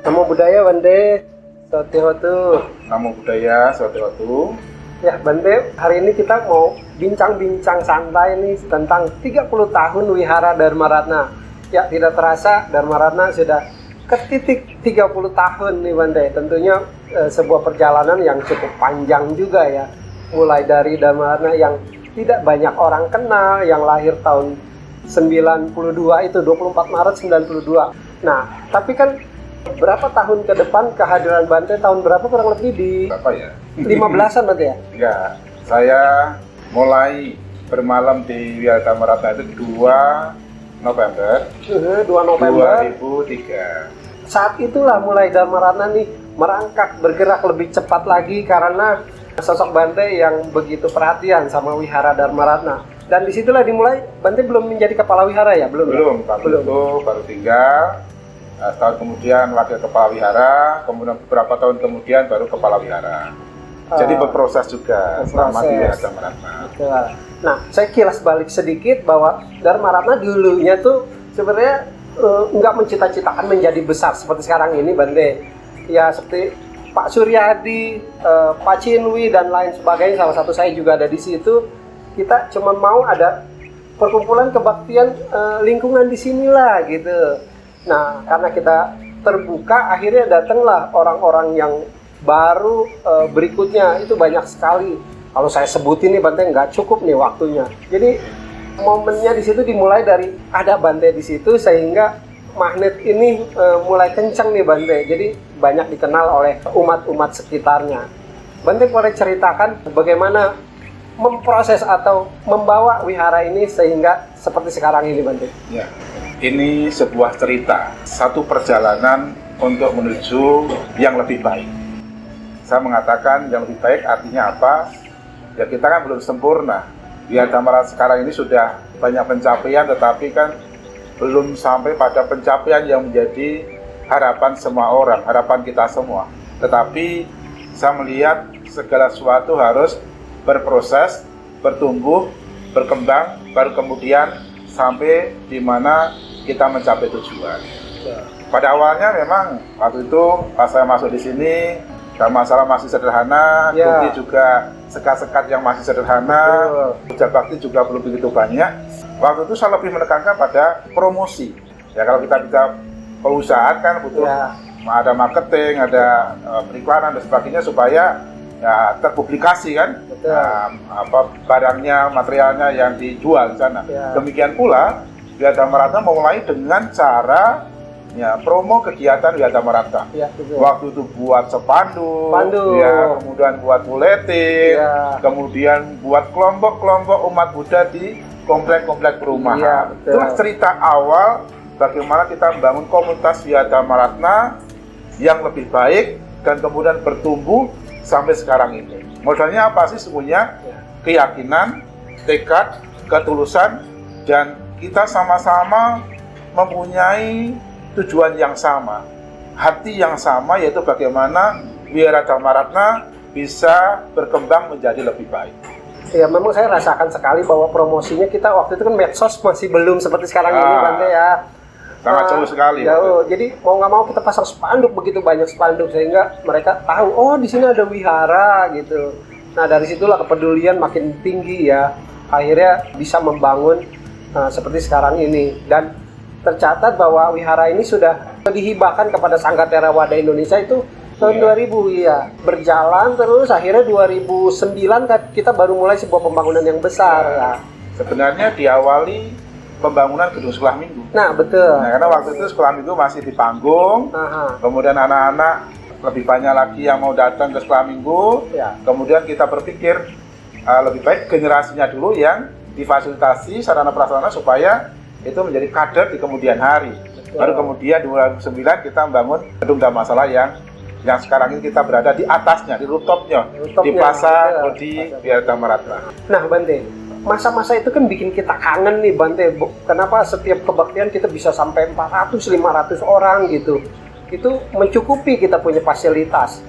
Namo Buddhaya Bante. Sotihotu. Namo Buddhaya, Sotihotu. Ya Bante, hari ini kita mau bincang-bincang santai nih tentang 30 tahun Wihara Dharma Ratna. Ya, tidak terasa Dharma Ratna sudah ke titik 30 tahun nih Bante. Tentunya sebuah perjalanan yang cukup panjang juga ya. Mulai dari Dharma Ratna yang tidak banyak orang kenal, yang lahir tahun 92 itu 24 Maret 92. Nah, tapi kan berapa tahun ke depan kehadiran Bante tahun berapa kurang lebih di Berapa ya? 15-an Bante ya? Enggak, saya mulai bermalam di Wihara Dharma Ratna itu 2 November 2 November 2003. Saat itulah mulai Dharma Ratna nih merangkak, bergerak lebih cepat lagi karena sosok Bante yang begitu perhatian sama Wihara Dharma Ratna. Dan disitulah dimulai, Bante belum menjadi kepala wihara ya? Belum. Itu baru tinggal. Setahun kemudian wakil kepala wihara, kemudian beberapa tahun kemudian baru kepala wihara. Jadi berproses juga selama di Wihara Dharma Ratna. Nah, saya kilas balik sedikit bahwa Dharma Ratna dulunya tuh sebenarnya nggak mencita-citakan menjadi besar seperti sekarang ini Bante. Ya seperti Pak Suryadi, Pak Cinwi dan lain sebagainya. Salah satu saya juga ada di situ. Kita cuma mau ada perkumpulan kebaktian lingkungan di sinilah gitu. Nah, karena kita terbuka, akhirnya datanglah orang-orang yang baru berikutnya. Itu banyak sekali. Kalau saya sebutin nih Bante nggak cukup nih waktunya. Jadi momennya di situ dimulai dari ada Bante di situ sehingga magnet ini mulai kencang nih Bante. Jadi banyak dikenal oleh umat-umat sekitarnya. Bante boleh ceritakan bagaimana memproses atau membawa wihara ini sehingga seperti sekarang ini Bante? Ya. Ini sebuah cerita, satu perjalanan untuk menuju yang lebih baik. Saya mengatakan yang lebih baik artinya apa? Ya kita kan belum sempurna. Wihara Dharma Ratna sekarang ini sudah banyak pencapaian, tetapi kan belum sampai pada pencapaian yang menjadi harapan semua orang, harapan kita semua. Tetapi saya melihat segala sesuatu harus berproses, bertumbuh, berkembang, baru kemudian sampai di mana kita mencapai tujuan. Pada awalnya memang waktu itu pas saya masuk di sini, dan masalah masih sederhana, Bukti juga sekat-sekat yang masih sederhana, kerja bakti juga belum begitu banyak. Waktu itu saya lebih menekankan pada promosi. Ya kalau kita perusahaan kan butuh ada marketing, ada periklanan dan sebagainya supaya ya terpublikasi kan, barangnya, materialnya yang dijual di sana. Demikian pula Wihara Dharma Ratna memulai dengan cara promo kegiatan Wihara Dharma Ratna. Waktu itu buat spanduk, kemudian buat buletin, kemudian buat kelompok-kelompok umat Buddha di komplek-komplek perumahan. Itulah cerita awal bagaimana kita membangun komunitas Wihara Dharma Ratna yang lebih baik dan kemudian bertumbuh sampai sekarang ini. Modalnya apa sih sebenarnya? Keyakinan, tekad, ketulusan, dan kita sama-sama mempunyai tujuan yang sama, hati yang sama, yaitu bagaimana Wihara Dharma Ratna bisa berkembang menjadi lebih baik. Ya memang saya rasakan sekali bahwa promosinya kita waktu itu kan medsos masih belum seperti sekarang ini Bante ya. Sangat jauh sekali. Jauh. Jadi mau nggak mau kita pasang spanduk, begitu banyak spanduk sehingga mereka tahu oh di sini ada wihara gitu. Nah dari situlah kepedulian makin tinggi ya. Akhirnya bisa membangun seperti sekarang ini, dan tercatat bahwa wihara ini sudah dihibahkan kepada Sangha Theravada Indonesia itu tahun 2000 ya. Berjalan terus akhirnya 2009 kita baru mulai sebuah pembangunan yang besar ya. Sebenarnya diawali pembangunan gedung sekolah minggu. Nah betul. Nah, karena waktu itu sekolah minggu masih di panggung, kemudian anak-anak lebih banyak lagi yang mau datang ke sekolah minggu. Kemudian kita berpikir lebih baik generasinya dulu yang difasilitasi sarana prasarana supaya itu menjadi kader di kemudian hari. Baru kemudian 2009 kita membangun gedung Dhammasala yang sekarang ini kita berada di atasnya, di rooftopnya, di pasar di Wihara Dharma Ratna. Nah Bante, masa-masa itu kan bikin kita kangen nih Bante. Kenapa setiap kebaktian kita bisa sampai 400-500 orang gitu. Itu mencukupi kita punya fasilitas.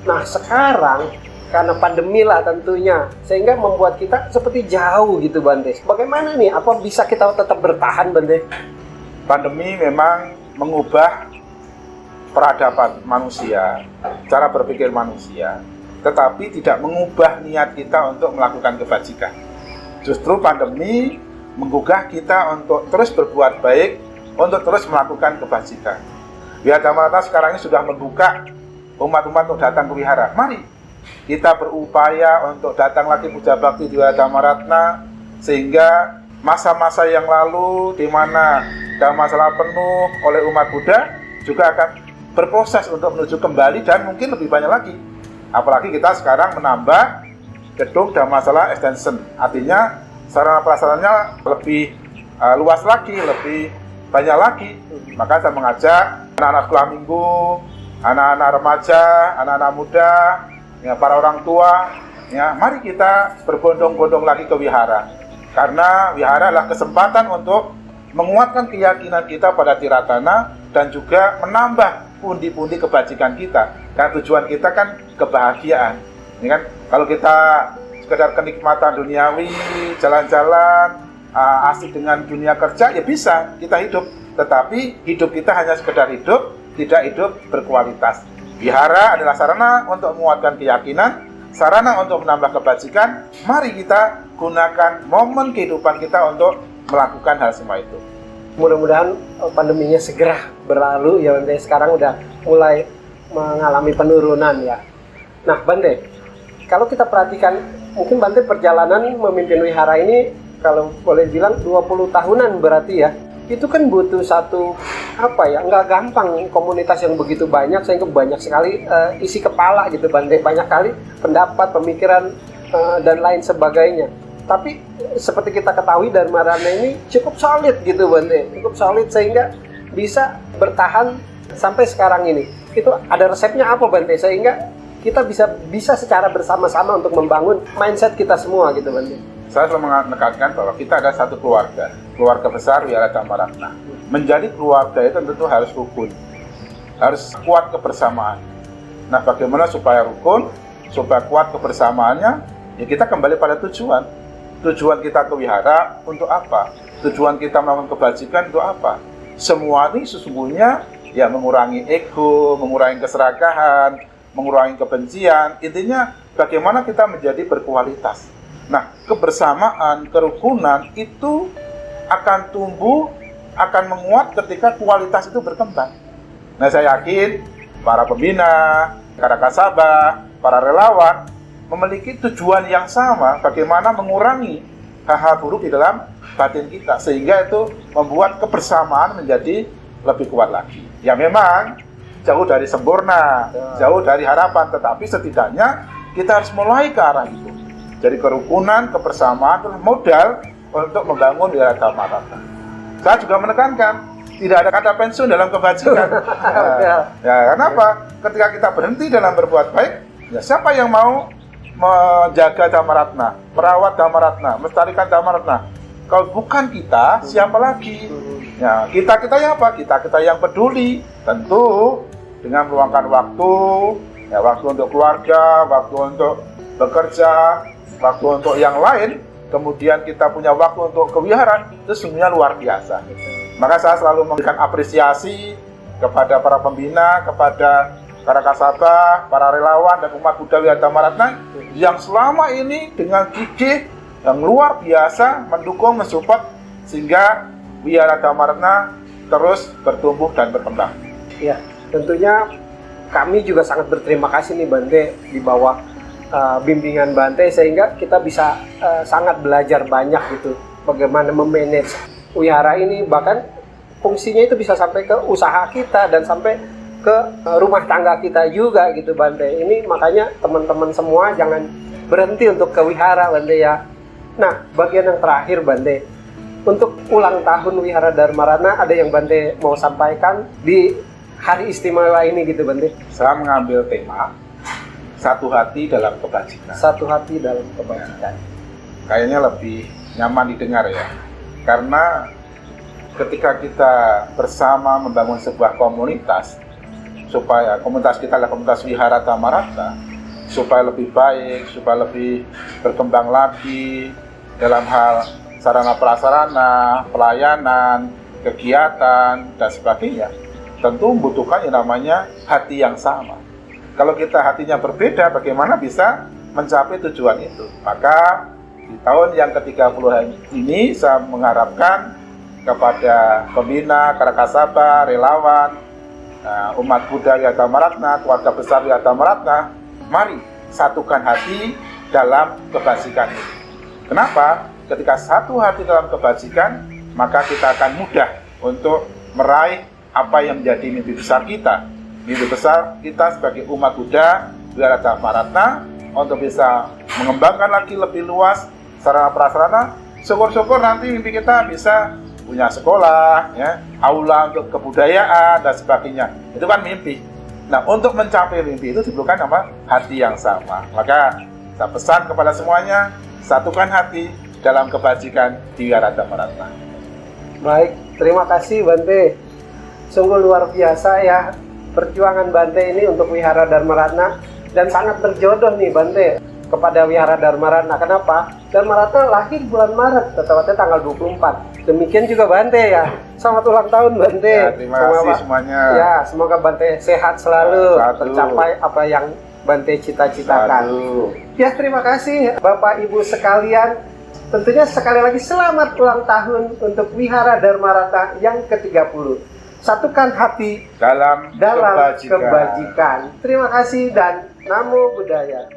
Nah sekarang karena pandemi lah tentunya, sehingga membuat kita seperti jauh gitu Bante. Bagaimana nih, apa bisa kita tetap bertahan Bante? Pandemi memang mengubah peradaban manusia, cara berpikir manusia, tetapi tidak mengubah niat kita untuk melakukan kebajikan. Justru pandemi menggugah kita untuk terus berbuat baik, untuk terus melakukan kebajikan. Wihara Dharma sekarang ini sudah membuka umat-umat untuk datang ke wihara. Mari kita berupaya untuk datang lagi puja bakti di Wihara Dharma, sehingga masa-masa yang lalu di mana Dharmasala penuh oleh umat Buddha juga akan berproses untuk menuju kembali dan mungkin lebih banyak lagi. Apalagi kita sekarang menambah gedung Dharmasala Extension, artinya sarana prasarannya lebih luas lagi, lebih banyak lagi. Maka saya mengajak anak-anak sekolah minggu, anak-anak remaja, anak-anak muda, ya, para orang tua, ya, mari kita berbondong-bondong lagi ke wihara. Karena wihara adalah kesempatan untuk menguatkan keyakinan kita pada Tiratana dan juga menambah pundi-pundi kebajikan kita. Karena tujuan kita kan kebahagiaan. Ini kan kalau kita sekedar kenikmatan duniawi, jalan-jalan, asik dengan dunia kerja, ya bisa kita hidup. Tetapi hidup kita hanya sekedar hidup, tidak hidup berkualitas. Wihara adalah sarana untuk menguatkan keyakinan, sarana untuk menambah kebajikan. Mari kita gunakan momen kehidupan kita untuk melakukan hal semua itu. Mudah-mudahan pandeminya segera berlalu ya Bante. Sekarang udah mulai mengalami penurunan ya. Nah Bante, kalau kita perhatikan, mungkin Bante perjalanan memimpin wihara ini kalau boleh bilang 20 tahunan berarti ya. Itu kan butuh satu nggak gampang, komunitas yang begitu banyak sehingga banyak sekali isi kepala gitu Bante, banyak kali pendapat, pemikiran dan lain sebagainya. Tapi seperti kita ketahui Dharmarana ini cukup solid gitu Bante, cukup solid sehingga bisa bertahan sampai sekarang ini. Itu ada resepnya apa Bante sehingga kita bisa secara bersama-sama untuk membangun mindset kita semua gitu Bante? Saya selalu menekankan bahwa kita ada satu keluarga besar Wihara Dharma. Menjadi keluarga itu tentu harus rukun, harus kuat kebersamaan. Nah, bagaimana supaya rukun, supaya kuat kebersamaannya? Ya kita kembali pada tujuan. Tujuan kita ke wihara untuk apa? Tujuan kita melakukan kebajikan untuk apa? Semua ini sesungguhnya ya mengurangi ego, mengurangi keserakahan, mengurangi kebencian. Intinya bagaimana kita menjadi berkualitas. Nah, kebersamaan, kerukunan itu akan tumbuh, akan menguat ketika kualitas itu berkembang. Nah, saya yakin para pembina, para kasabah, para relawan memiliki tujuan yang sama, bagaimana mengurangi hal-hal buruk di dalam batin kita, sehingga itu membuat kebersamaan menjadi lebih kuat lagi. Ya memang jauh dari sempurna, jauh dari harapan, tetapi setidaknya kita harus mulai ke arah itu. Jadi kerukunan, kebersamaan adalah modal untuk membangun Wihara Dharma. Saya juga menekankan tidak ada kata pensiun dalam kebajikan. Ya, kenapa? Ketika kita berhenti dalam berbuat baik, ya siapa yang mau menjaga Dharma, merawat Dharma, melestarikan Dharma? Kalau bukan kita, siapa lagi? Ya, kita yang apa? Kita yang peduli, tentu dengan meluangkan waktu, ya waktu untuk keluarga, waktu untuk bekerja, waktu untuk yang lain, kemudian kita punya waktu untuk kewiharan, itu sebenarnya luar biasa. Maka saya selalu memberikan apresiasi kepada para pembina, kepada para kasabah, para relawan dan umat Buddha Wihara Dharma yang selama ini dengan gigih yang luar biasa mendukung, mensupport sehingga Wihara Dharma terus bertumbuh dan berkembang. Ya, tentunya kami juga sangat berterima kasih nih Bante di bawah bimbingan Bante sehingga kita bisa sangat belajar banyak gitu bagaimana memanage wihara ini, bahkan fungsinya itu bisa sampai ke usaha kita dan sampai ke rumah tangga kita juga gitu Bante. Ini makanya teman-teman semua jangan berhenti untuk ke wihara Bante ya. Nah, bagian yang terakhir Bante, untuk ulang tahun Wihara Dharmarana ada yang Bante mau sampaikan di hari istimewa ini gitu Bante? Saya mengambil tema satu hati dalam kebajikan. Satu hati dalam kebajikan. Kayaknya lebih nyaman didengar ya. Karena ketika kita bersama membangun sebuah komunitas, supaya komunitas kita adalah komunitas Wihara Dharma, supaya lebih baik, supaya lebih berkembang lagi dalam hal sarana prasarana, pelayanan, kegiatan, dan sebagainya. tentu membutuhkan yang namanya hati yang sama. Kalau kita hatinya berbeda, bagaimana bisa mencapai tujuan itu? Maka di tahun yang ke-30 ini saya mengharapkan kepada pembina, Karakasaba, relawan, umat Buddha Wihara Ratna, keluarga besar Wihara Ratna, mari satukan hati dalam kebajikan ini. Kenapa? Ketika satu hati dalam kebajikan, maka kita akan mudah untuk meraih apa yang menjadi mimpi besar kita. Mimpi besar kita sebagai umat Buddha Wihara Ratna untuk bisa mengembangkan lagi lebih luas sarana prasarana. Syukur-syukur nanti mimpi kita bisa punya sekolah, ya, aula untuk kebudayaan dan sebagainya. Itu kan mimpi. Nah, untuk mencapai mimpi itu diperlukan apa? Hati yang sama. Maka saya pesan kepada semuanya, satukan hati dalam kebajikan di Wihara Ratna. Baik, terima kasih Bante. Sungguh luar biasa ya perjuangan Bante ini untuk Wihara Dharma Ratna, dan sangat berjodoh nih Bante kepada Wihara Dharma Ratna. Kenapa? Dharma Ratna lahir bulan Maret, tepatnya tanggal 24. Demikian juga Bante ya. Selamat ulang tahun Bante. Ya, terima kasih semuanya. Ya, semoga Bante sehat selalu, Satu. tercapai apa yang Bante cita-citakan. Ya, terima kasih Bapak Ibu sekalian. Tentunya sekali lagi selamat ulang tahun untuk Wihara Dharma Ratna yang ke-30. Satukan hati Dalam kebajikan. Terima kasih dan Namo Buddhaya.